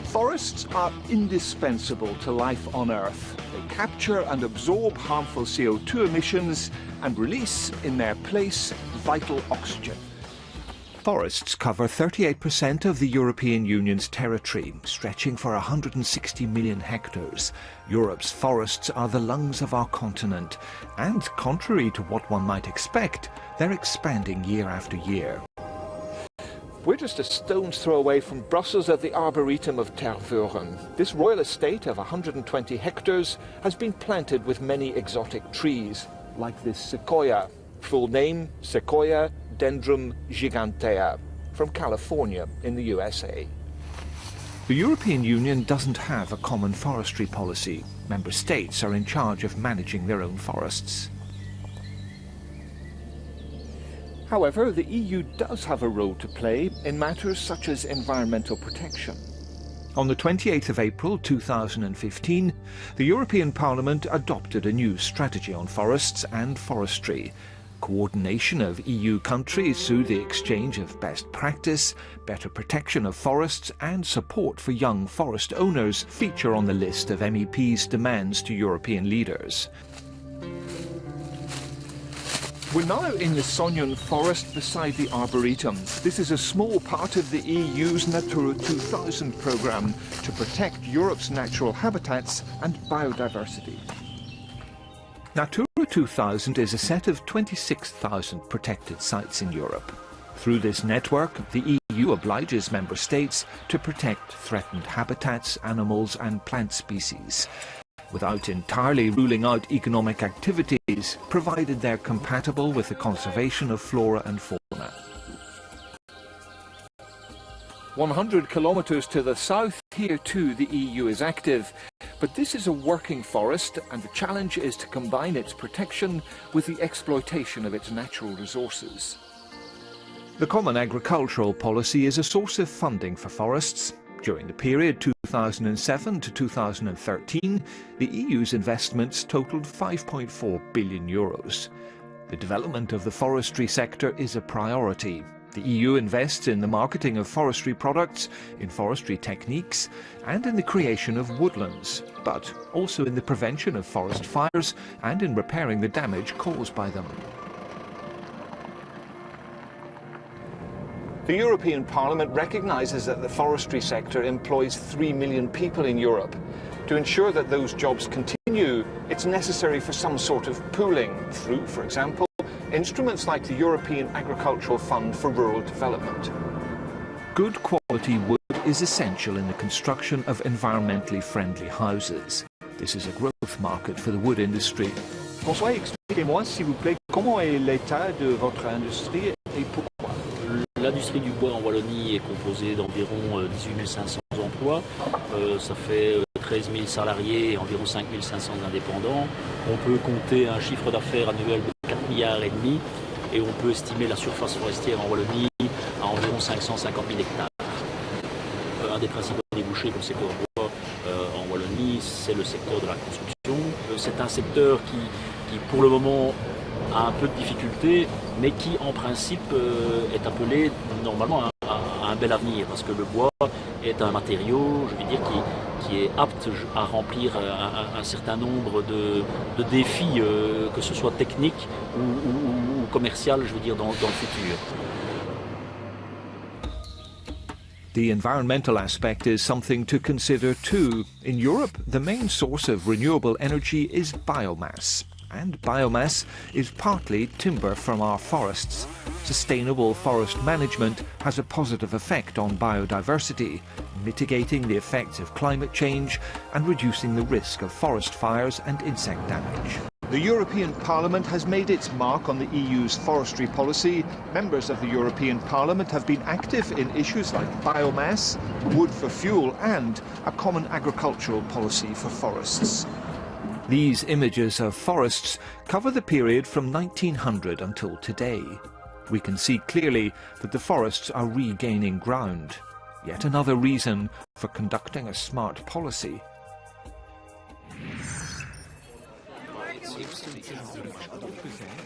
Forests are indispensable to life on Earth. They capture and absorb harmful CO2 emissions and release, in their place, vital oxygen. Forests cover 38% of the European Union's territory, stretching for 160 million hectares. Europe's forests are the lungs of our continent, and contrary to what one might expect, they're expanding year after year. We're just a stone's throw away from Brussels at the Arboretum of Tervuren. This royal estate of 120 hectares has been planted with many exotic trees, like this sequoia, full name Sequoia dendrum gigantea, from California in the USA. The European Union doesn't have a common forestry policy. Member states are in charge of managing their own forests. However, the EU does have a role to play in matters such as environmental protection. On the 28th of April 2015, the European Parliament adopted a new strategy on forests and forestry. Coordination of EU countries through the exchange of best practice, better protection of forests and support for young forest owners feature on the list of MEPs' demands to European leaders. We're now in the Sognon forest beside the Arboretum. This is a small part of the EU's Natura 2000 programme to protect Europe's natural habitats and biodiversity. Natura 2000 is a set of 26,000 protected sites in Europe. Through this network, the EU obliges member states to protect threatened habitats, animals and plant species, without entirely ruling out economic activities, provided they're compatible with the conservation of flora and fauna. 100 kilometres to the south, here too the EU is active. But this is a working forest, and the challenge is to combine its protection with the exploitation of its natural resources. The Common Agricultural Policy is a source of funding for forests. During the period 2007 to 2013, the EU's investments totaled €5.4 billion. The development of the forestry sector is a priority. The EU invests in the marketing of forestry products, in forestry techniques, and in the creation of woodlands, but also in the prevention of forest fires and in repairing the damage caused by them. The European Parliament recognises that the forestry sector employs 3 million people in Europe. To ensure that those jobs continue, it's necessary for some sort of pooling through, for example, instruments like the European Agricultural Fund for Rural Development. Good quality wood is essential in the construction of environmentally friendly houses. This is a growth market for the wood industry. François, expliquez-moi s'il vous plaît, comment est l'état de votre industrie et pourquoi? L'industrie du bois en Wallonie est composée d'environ 18 500 emplois. Ça fait 13 000 salariés et environ 5 500 indépendants. On peut compter un chiffre d'affaires annuel de 4,5 milliards et on peut estimer la surface forestière en Wallonie à environ 550 000 hectares. Un des principaux débouchés pour le secteur bois en Wallonie, c'est le secteur de la construction. C'est un secteur qui pour le moment a un peu de difficultés, mais qui en principe est appelé normalement à un bel avenir, parce que le bois est un matériau, je veux dire, qui est apte à remplir un certain nombre de défis, que ce soit techniques ou commercial, je veux dire, dans le futur. The environmental aspect is something to consider too. In Europe, the main source of renewable energy is biomass. And biomass is partly timber from our forests. Sustainable forest management has a positive effect on biodiversity, mitigating the effects of climate change and reducing the risk of forest fires and insect damage. The European Parliament has made its mark on the EU's forestry policy. Members of the European Parliament have been active in issues like biomass, wood for fuel, and a common agricultural policy for forests. These images of forests cover the period from 1900 until today. We can see clearly that the forests are regaining ground. Yet another reason for conducting a smart policy. Ipsum Ipsum.